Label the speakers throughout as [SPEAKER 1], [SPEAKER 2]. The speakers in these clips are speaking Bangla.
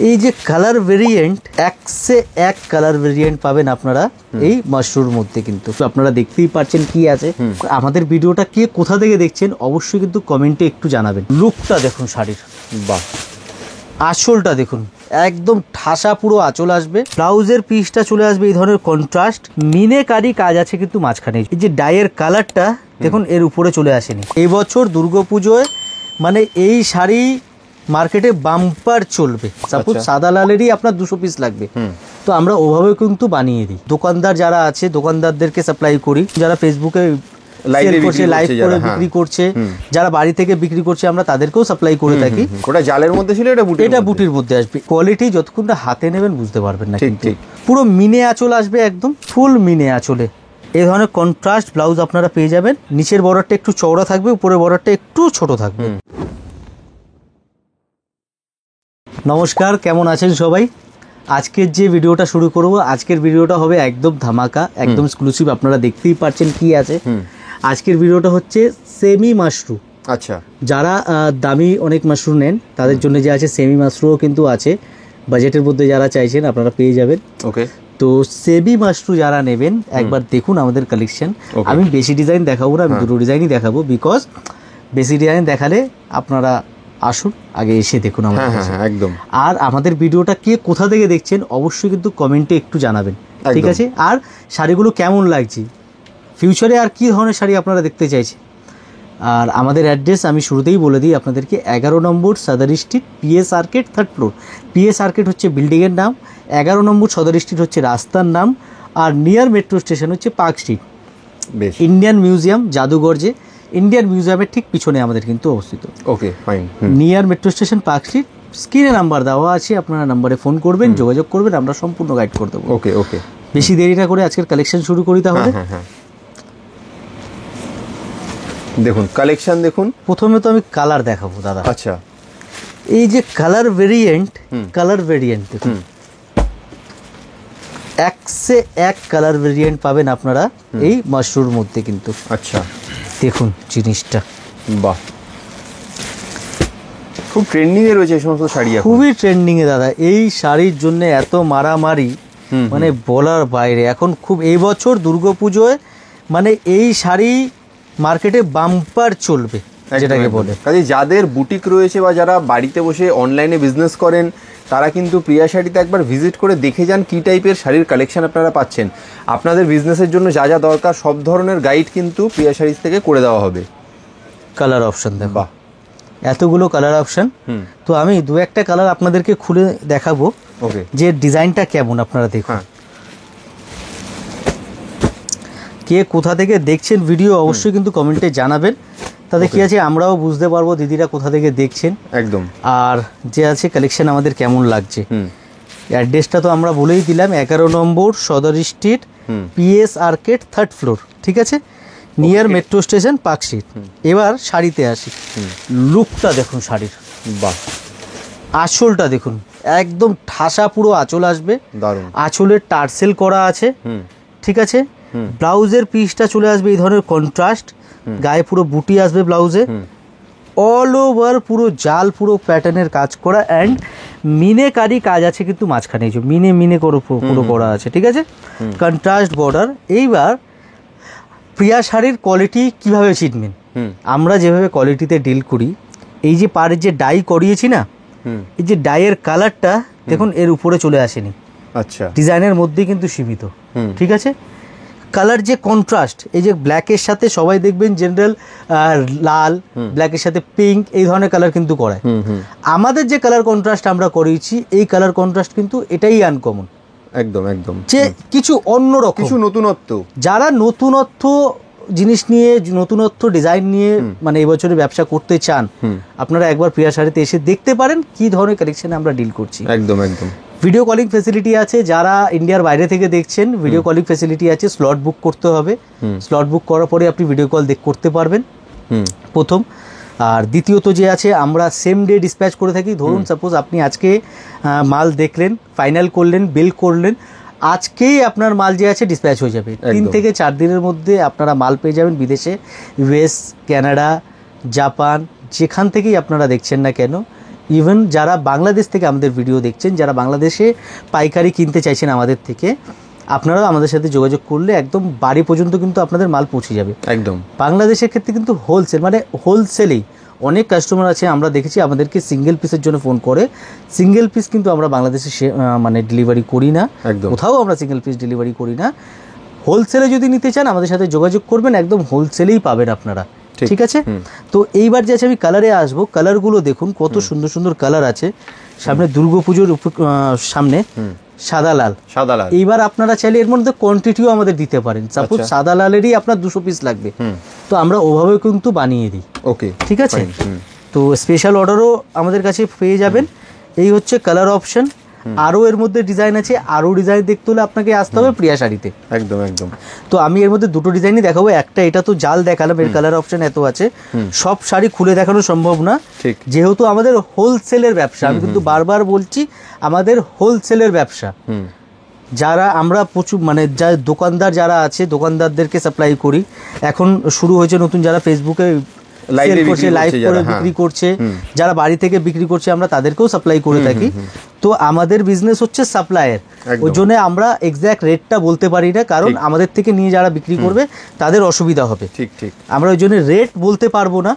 [SPEAKER 1] এই যে কালার ভেরিয়েন্ট এক সে এক কালার ভেরিয়েন্ট পাবেন আপনারা এই মাশরুর মধ্যে। কিন্তু আপনারা দেখতেই পাচ্ছেন কি আছে। আমাদের ভিডিওটা কে কোথা থেকে দেখছেন অবশ্যই কিন্তু কমেন্টে একটু জানাবেন। লুকটা দেখুন শাড়ির,
[SPEAKER 2] বাহ।
[SPEAKER 1] আঁচলটা দেখুন একদম ঠাসা পুরো আঁচল আসবে। ব্লাউজের পিসটা চলে আসবে এই ধরনের কন্ট্রাস্ট মিনেকারি কাজ আছে কিন্তু মাঝখানে। এই যে ডাইয়ের কালারটা দেখুন এর উপরে চলে আসেনি। এই বছর দুর্গাপুজোয় মানে এই শাড়ি মার্কেটে বাম্পার চলবে। সাপোজ সাদা লালেরই আপনার 200 পিস লাগবে, তো আমরা ওভাবে কিন্তু বানিয়ে দিই। দোকানদার যারা আছে দোকানদারদেরকে সাপ্লাই করি, যারা ফেসবুকে লাইভ করে বিক্রি করছে, যারা বাড়ি থেকে বিক্রি করছে আমরা তাদেরকেও সাপ্লাই করে থাকি।
[SPEAKER 2] ওটা জালের মধ্যে ছিল, এটা
[SPEAKER 1] বুটির মধ্যে আসবে। কোয়ালিটি যতক্ষণ না হাতে নেবেন বুঝতে পারবেন না। কিন্তু পুরো মিনে আঁচল আসবে, একদম ফুল মিনে আঁচলে এই ধরনের কন্ট্রাস্ট ব্লাউজ আপনারা পেয়ে যাবেন। নিচের বর্ডারটা একটু চওড়া থাকবে, উপরের বর্ডারটা একটু ছোট থাকবে। নমস্কার, কেমন আছেন সবাই? আজকের যে ভিডিওটা শুরু করব, আজকের ভিডিওটা হবে একদম ধামাকা, একদম এক্সক্লুসিভ। আপনারা দেখতেই পাচ্ছেন কি আছে। আজকের ভিডিওটা হচ্ছে সেমি মাশরুম।
[SPEAKER 2] আচ্ছা,
[SPEAKER 1] যারা দামি অনেক মাশরুম নেন তাদের জন্য যে আছে সেমি মাশরুমও কিন্তু আছে। বাজেটের মধ্যে যারা চাইছেন আপনারা পেয়ে যাবেন।
[SPEAKER 2] ওকে,
[SPEAKER 1] তো সেমি মাশরুম যারা নেবেন একবার দেখুন আমাদের কালেকশন। আমি বেশি ডিজাইন দেখাবো না, আমি দুটো ডিজাইনই দেখাবো, বিকজ বেশি ডিজাইন দেখালে আপনারা আসুন আগে এসে দেখুন আমাদের কাছে।
[SPEAKER 2] একদম।
[SPEAKER 1] আর আমাদের ভিডিওটা কে কোথা থেকে দেখছেন অবশ্যই কিন্তু কমেন্টে একটু জানাবেন, ঠিক আছে? আর শাড়িগুলো কেমন লাগছে, ফিউচারে আর কি ধরনের শাড়ি আপনারা দেখতে চাইছেন। আর আমাদের অ্যাড্রেস আমি শুরুতেই বলে দিই আপনাদেরকে, 11 নম্বর সদর street, PS arcade, 3rd floor. PS arcade হচ্ছে বিল্ডিংয়ের নাম, 11 নম্বর সদর স্ট্রিট হচ্ছে রাস্তার নাম, আর নিয়ার মেট্রো স্টেশন হচ্ছে পার্ক স্ট্রিট। ইন্ডিয়ান মিউজিয়াম জাদুঘর, ইন্ডিয়ান মিউজিয়ামের ঠিক পিছনে আমাদের কিন্তু অবস্থিত।
[SPEAKER 2] Okay, fine.
[SPEAKER 1] Near metro station, park street. স্ক্রিনে নাম্বার দেওয়া আছে, আপনারা নাম্বারে ফোন করবেন, যোগাযোগ করবেন, আমরা সম্পূর্ণ গাইড করে দেবো।
[SPEAKER 2] ওকে ওকে,
[SPEAKER 1] বেশি দেরি না করে আজকের কালেকশন শুরু করি তাহলে।
[SPEAKER 2] দেখুন কালেকশন দেখুন।
[SPEAKER 1] প্রথমে তো আমি কালার দেখাবো দাদা।
[SPEAKER 2] আচ্ছা,
[SPEAKER 1] এই যে কালার ভেরিয়েন্ট দেখুন এক সে এক কালার ভেরিয়েন্ট পাবেন আপনারা এই মাশরুর মধ্যে কিন্তু।
[SPEAKER 2] আচ্ছা,
[SPEAKER 1] দেখুন জিনিসটা,
[SPEAKER 2] বাহ, খুব ট্রেন্ডিং এ রয়েছে এই সমস্ত শাড়ি,
[SPEAKER 1] খুবই ট্রেন্ডিং এ দাদা। এই শাড়ির জন্য এত মারামারি মানে বলার বাইরে। এখন খুব এই বছর দুর্গাপুজোয় মানে এই শাড়ি মার্কেটে বাম্পার চলবে যেটাকে বলে।
[SPEAKER 2] কাজে যাদের বুটিক রয়েছে বা যারা বাড়িতে বসে অনলাইনে বিজনেস করেন তারা কিন্তু প্রিয়া শাড়িতে একবার ভিজিট করে দেখে যান কি টাইপের শাড়ির কালেকশন আপনারা পাচ্ছেন। আপনাদের বিজনেসের জন্য যা যা দরকার সব ধরনের গাইড কিন্তু প্রিয়া শাড়িজ থেকে করে দেওয়া হবে।
[SPEAKER 1] কালার অপশন দেখো, এতগুলো কালার অপশন। তো আমি দু একটা কালার আপনাদেরকে খুলে দেখাবো,
[SPEAKER 2] ওকে,
[SPEAKER 1] যে ডিজাইনটা কেমন আপনারা দেখুন। কে কোথা থেকে দেখছেন ভিডিও অবশ্যই কিন্তু কমেন্টে জানাবেন, তাতে কি আছে আমরাও বুঝতে পারবো দিদিরা কোথা থেকে দেখছেন।
[SPEAKER 2] একদম।
[SPEAKER 1] আর যে আছে কালেকশন আমাদের কেমন লাগছে। অ্যাড্রেসটা তো আমরা বলেই দিলাম, 11 নম্বর সদর street, PS arcade, 3rd floor, ঠিক আছে, near metro station, park street. এবার শাড়িতে আসি। লুকটা দেখুন শাড়ির,
[SPEAKER 2] বাহ,
[SPEAKER 1] আঁচলটা দেখুন একদম ঠাসা পুরো আঁচল আসবে।
[SPEAKER 2] দারুণ।
[SPEAKER 1] আঁচলের টার্সেল করা আছে, ঠিক আছে। ব্লাউজের পিসটা চলে আসবে এই ধরনের কন্ট্রাস্ট, গায়ে পুরো বুটি আসবে ব্লাউজে, অল ওভার পুরো জাল পুরো প্যাটার্নের কাজ করা, অ্যান্ড মিনেকারি কাজ আছে কিন্তু মাঝখানে, যে মিনে করে পুরো করা আছে, ঠিক আছে, কন্ট্রাস্ট বর্ডার। এইবার প্রিয়া শাড়ির কোয়ালিটি কিভাবে চিনবেন? আমরা যেভাবে কোয়ালিটিতে ডিল করি, এই যে পাড়ের যে ডাই করিয়েছি না, এই যে ডাইয়ের কালারটা দেখুন এর উপরে চলে আসেনি।
[SPEAKER 2] আচ্ছা,
[SPEAKER 1] ডিজাইনের মধ্যে কিন্তু সীমিত, ঠিক আছে। কালার যে কন্ট্রাস্ট, এই যে ব্ল্যাকের সাথে সবাই দেখবেন জেনারেল লাল, ব্ল্যাকের সাথে পিঙ্ক, এই ধরনের কালার কিন্তু করায়। আমাদের যে কালার কন্ট্রাস্ট আমরা করিয়েছি, এই কালার কন্ট্রাস্ট কিন্তু এটাই আনকমন,
[SPEAKER 2] একদম একদম,
[SPEAKER 1] যে কিছু অন্যরকম,
[SPEAKER 2] কিছু নতুনত্ব।
[SPEAKER 1] যারা নতুনত্ব জিনিস নিয়ে, নতুনত্ব ডিজাইন নিয়ে মানে এই বছরে ব্যবসা করতে চান, আপনারা একবার প্রিয়া শাড়িতে এসে দেখতে পারেন কি ধরনের কালেকশনে আমরা ডিল করছি।
[SPEAKER 2] একদম একদম।
[SPEAKER 1] ভিডিও কলিং ফেসিলিটি আছে, যারা ইন্ডিয়ার বাইরে থেকে দেখছেন ভিডিও কলিং ফেসিলিটি আছে। স্লট বুক করতে হবে, স্লট বুক করার পরে আপনি ভিডিও কল করতে পারবেন প্রথম। আর দ্বিতীয়ত যে আছে, আমরা সেম ডে ডিসপ্যাচ করে থাকি। ধরুন সাপোজ আপনি আজকে মাল দেখলেন, ফাইনাল করলেন, বিল করলেন, আজকেই আপনার মাল যে আছে ডিসপ্যাচ হয়ে যাবে। 3 থেকে 4 দিনের মধ্যে আপনারা মাল পেয়ে যাবেন বিদেশে, ইউএস, কানাডা, জাপান, যেখান থেকেই আপনারা দেখছেন না কেন। ইভেন যারা বাংলাদেশ থেকে আমাদের ভিডিও দেখছেন, যারা বাংলাদেশে পাইকারি কিনতে চাইছেন আমাদের থেকে, আপনারাও আমাদের সাথে যোগাযোগ করলে একদম বাড়ি পর্যন্ত কিন্তু আপনাদের মাল পৌঁছে যাবে।
[SPEAKER 2] একদম।
[SPEAKER 1] বাংলাদেশের ক্ষেত্রে কিন্তু হোলসেল, মানে হোলসেলেই অনেক কাস্টমার আছে আমরা দেখেছি আমাদেরকে সিঙ্গেল পিসের জন্য ফোন করে। সিঙ্গেল পিস কিন্তু আমরা বাংলাদেশে মানে ডেলিভারি করি না, কোথাও আমরা সিঙ্গেল পিস ডেলিভারি করি না। হোলসেলে যদি নিতে চান আমাদের সাথে যোগাযোগ করবেন, একদম হোলসেলেই পাবেন আপনারা, ঠিক আছে। তো এইবার যে আছে আমি কালারে আসবো, কালারগুলো দেখুন কত সুন্দর সুন্দর কালার আছে। সামনে দুর্গাপুজোর সামনে সাদা লাল, এইবার আপনারা চাইলে এর মধ্যে কোয়ান্টিটিও আমাদের দিতে পারেন। সাপোজ সাদা লালেরই আপনার 200 পিস লাগবে, তো আমরা ওভাবে কিন্তু বানিয়ে দিই। ওকে, ঠিক আছে। তো স্পেশাল অর্ডারও আমাদের কাছে পেয়ে যাবেন। এই হচ্ছে কালার অপশন। আরও এর মধ্যে ডিজাইন আছে, আরও ডিজাইন দেখতে হলে আপনাকে আসতে হবে প্রিয়া শাড়িতে। একদম একদম। তো আমি এর মধ্যে দুটো ডিজাইনই দেখাবো। একটা এটা তো জাল দেখালাম, এর কালার অপশন এত আছে, সব শাড়ি খুলে দেখানো সম্ভব না, যেহেতু আমাদের হোলসেলের ব্যবসা। আমি কিন্তু বারবার বলছি আমাদের হোলসেলের ব্যবসা। যারা আমরা প্রচুর মানে যা দোকানদার যারা আছে, দোকানদারদেরকে সাপ্লাই করি। এখন শুরু হয়েছে নতুন, যারা ফেসবুকে লাইভ করে বিক্রি করছে, যারা বাড়ি থেকে বিক্রি করছে, আমরা তাদেরকেও সাপ্লাই করে থাকি। তো আমাদের বিজনেস হচ্ছে সাপ্লাইয়ের, ওই জন্য আমরা এক্স্যাক্ট রেটটা বলতে পারি না, কারণ আমাদের থেকে নিয়ে যারা বিক্রি করবে তাদের অসুবিধা হবে। ঠিক ঠিক, আমরা ওই জন্য রেট বলতে পারবো না।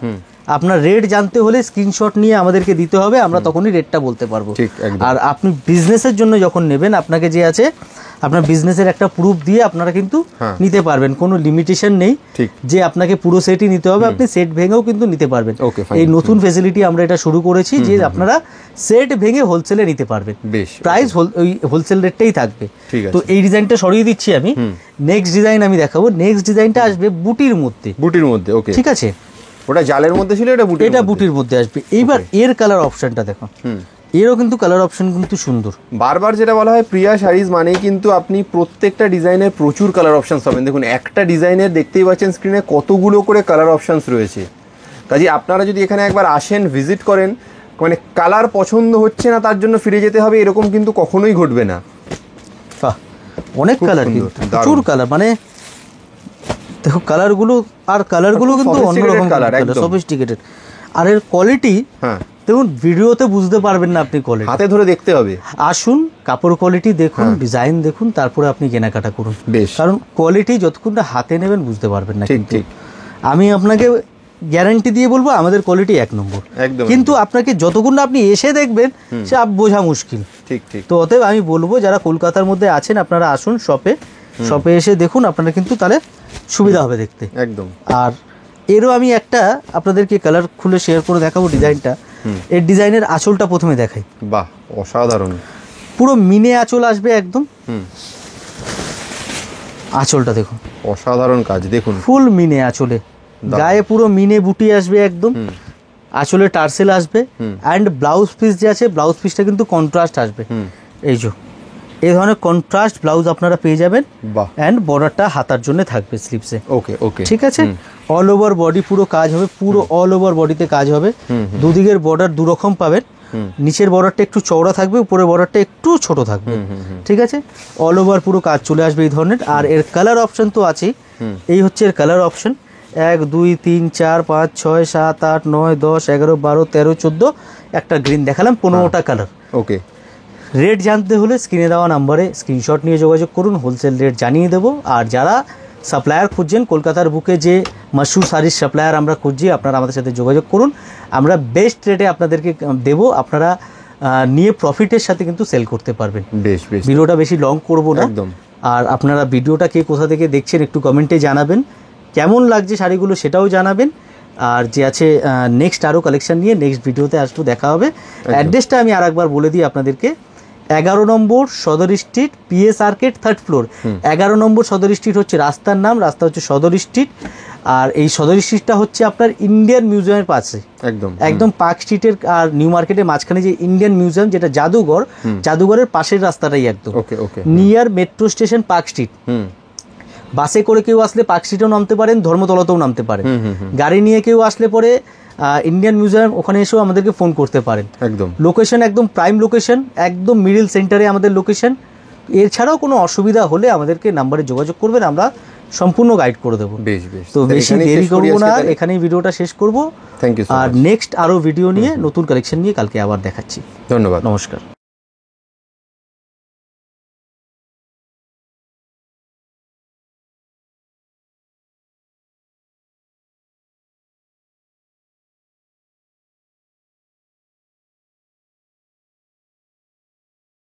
[SPEAKER 1] আপনার রেট জানতে হলে স্ক্রিনশট নিয়ে আমাদেরকে দিতে হবে, আমরা তখনই রেটটা বলতে পারবো। আর আপনি বিজনেসের জন্য যখন নেবেন, আপনাকে যে আছে আপনার বিজনেসের একটা প্রুফ দিয়ে আপনারা কিন্তু নিতে পারবেন, কোনো লিমিটেশন নেই যে আপনাকে পুরো সেটই নিতে হবে, আপনি সেট ভেঙেও কিন্তু নিতে পারবেন। এই নতুন ফেসিলিটি আমরা এটা শুরু করেছি যে আপনারা সেট ভেঙে হোলসেলে নিতে পারবেন, প্রাইস ওই হোলসেল রেটটাই থাকবে। তো এই ডিজাইনটা সরিয়ে দিচ্ছি আমি, নেক্সট ডিজাইন আমি দেখাবো। নেক্সট ডিজাইনটা আসবে বুটির মধ্যে, ওকে ঠিক আছে।
[SPEAKER 2] ওটা জালের মধ্যে ছিল, এটা বুটির
[SPEAKER 1] মধ্যে আসবে। এইবার এর কালার অপশনটা দেখো, এরও কিন্তু কালার অপশন কিন্তু সুন্দর।
[SPEAKER 2] বারবার যেটা বলা হয় প্রিয়া শাড়িজ মানেই কিন্তু আপনি প্রত্যেকটা ডিজাইনের প্রচুর কালার অপশনস পাবেন। দেখুন একটা ডিজাইনের দেখতেই পাচ্ছেন স্ক্রিনে কতগুলো করে কালার অপশনস রয়েছে। কাজে আপনারা যদি এখানে একবার আসেন, ভিজিট করেন, মানে কালার পছন্দ হচ্ছে না তার জন্য ফিরে যেতে হবে, এরকম কিন্তু কখনোই ঘটবে না।
[SPEAKER 1] অনেক কালার, প্রচুর কালার, মানে দেখো কালারগুলো, আর কালারগুলো কিন্তু অন্যরকম কালার, সফিস্টিকেটেড। আর এর কোয়ালিটি দেখুন, ভিডিওতে বুঝতে পারবেন না আপনি, কোয়ালিটি
[SPEAKER 2] হাতে ধরে দেখতে হবে।
[SPEAKER 1] আসুন, কাপড় কোয়ালিটি দেখুন, ডিজাইন দেখুন, তারপরে আপনি কেনাকাটা করুন। কারণ কোয়ালিটি যতক্ষণ না হাতে নেবেন বুঝতে পারবেন না। ঠিক, আমি আপনাকে গ্যারান্টি দিয়ে বলবো আমাদের কোয়ালিটি 1 নম্বর, কিন্তু আপনাকে যতক্ষণ না আপনি এসে দেখবেন সে বোঝা মুশকিল। ঠিক ঠিক। তো অতএব আমি বলবো যারা কলকাতার মধ্যে আছেন আপনারা আসুন শপে এসে দেখুন, আপনারা কিন্তু তাহলে সুবিধা হবে দেখতে একদম। আর এরও আমি একটা আপনাদেরকে কালার খুলে শেয়ার করে দেখাবো ডিজাইনটা। এর ডিজাইনের আঁচলটা প্রথমে দেখাই।
[SPEAKER 2] বাহ, অসাধারণ,
[SPEAKER 1] পুরো মিনে আঁচল আসবে একদম। আঁচলটা দেখুন,
[SPEAKER 2] অসাধারণ কাজ দেখুন,
[SPEAKER 1] ফুল মিনে আঁচলে, গায়ে পুরো মিনে বুটি আসবে একদম, আঁচলে টার্সেল আসবে। অ্যান্ড ব্লাউজ পিস যে আছে, ব্লাউজ পিসটা কিন্তু কন্ট্রাস্ট আসবে। এই যে এই ধরনের কন্ট্রাস্ট ব্লাউজ আপনারা পেয়ে যাবেন। অ্যান্ড বর্ডারটা হাতার জন্য থাকবে স্লিপসে। ওকে ওকে, ঠিক আছে। অল ওভার বডি পুরো কাজ হবে, পুরো অল ওভার বডিতে কাজ হবে। দুদিকের বর্ডার দুরকম পাবেন, নিচের বর্ডারটা একটু চওড়া থাকবে, উপরের বর্ডারটা একটু ছোট থাকবে, ঠিক আছে। অল ওভার পুরো কাজ চলে আসবে এই ধরনের। আর এর কালার অপশন তো আছেই, এই হচ্ছে এর কালার অপশন। 1 2 3 4 5 6 7 8 9 10 11 12 13 14, একটা গ্রিন দেখালাম, 15টা কালার। ওকে, রেট জানতে হলে স্ক্রিনে দেওয়া নাম্বারে স্ক্রিনশট নিয়ে যোগাযোগ করুন, হোলসেল রেট জানিয়ে দেবো। আর যারা সাপ্লায়ার খুঁজছেন, কলকাতার বুকে যে মাশহুর শাড়ির সাপ্লায়ার আমরা খুঁজছি, আপনারা আমাদের সাথে যোগাযোগ করুন, আমরা বেস্ট রেটে আপনাদেরকে দেবো, আপনারা নিয়ে প্রফিটের সাথে কিন্তু সেল করতে পারবেন। ভিডিওটা বেশি লং করব না। আর আপনারা ভিডিওটা কে কোথা থেকে দেখছেন একটু কমেন্টে জানাবেন, কেমন লাগছে শাড়িগুলো সেটাও জানাবেন। আর যে আছে নেক্সট আরও কালেকশন নিয়ে নেক্সট ভিডিওতে আসবো, দেখা হবে। অ্যাড্রেসটা আমি আরেকবার বলে দিই আপনাদেরকে, 11 নম্বর সদর street, PS arcade, 3rd floor. 11 নম্বর সদর স্ট্রিট হচ্ছে রাস্তার নাম, রাস্তা হচ্ছে সদর স্ট্রিট। আর এই সদর স্ট্রিটটা হচ্ছে আপনার ইন্ডিয়ান মিউজিয়ামের পাশে, একদম পার্ক স্ট্রিটের আর নিউ মার্কেটের মাঝখানে যে ইন্ডিয়ান মিউজিয়াম, যেটা জাদুঘর, জাদুঘরের পাশের রাস্তাটাই একদম near metro station park street. বাসে করে কেউ আসলে পার্ক স্ট্রিটেও নামতে পারেন, ধর্মতলাতেও নামতে পারেন। গাড়ি নিয়ে কেউ আসলে পরে ইন্ডিয়ান মিউজিয়াম ওখানে এসেও আমাদেরকে ফোন করতে পারেন। একদম লোকেশন, একদম প্রাইম লোকেশন, একদম মিডল সেন্টারে আমাদের লোকেশন। এছাড়াও কোনো অসুবিধা হলে আমাদেরকে নাম্বারে যোগাযোগ করবেন, আমরা সম্পূর্ণ গাইড করে দেবো।
[SPEAKER 2] বেশ বেশ,
[SPEAKER 1] তো বেশি দেরি করবো না, এখানেই ভিডিওটা শেষ করব।
[SPEAKER 2] Thank you.
[SPEAKER 1] আর নেক্সট আরো ভিডিও নিয়ে নতুন কালেকশন নিয়ে কালকে আবার দেখাচ্ছি।
[SPEAKER 2] ধন্যবাদ,
[SPEAKER 1] নমস্কার।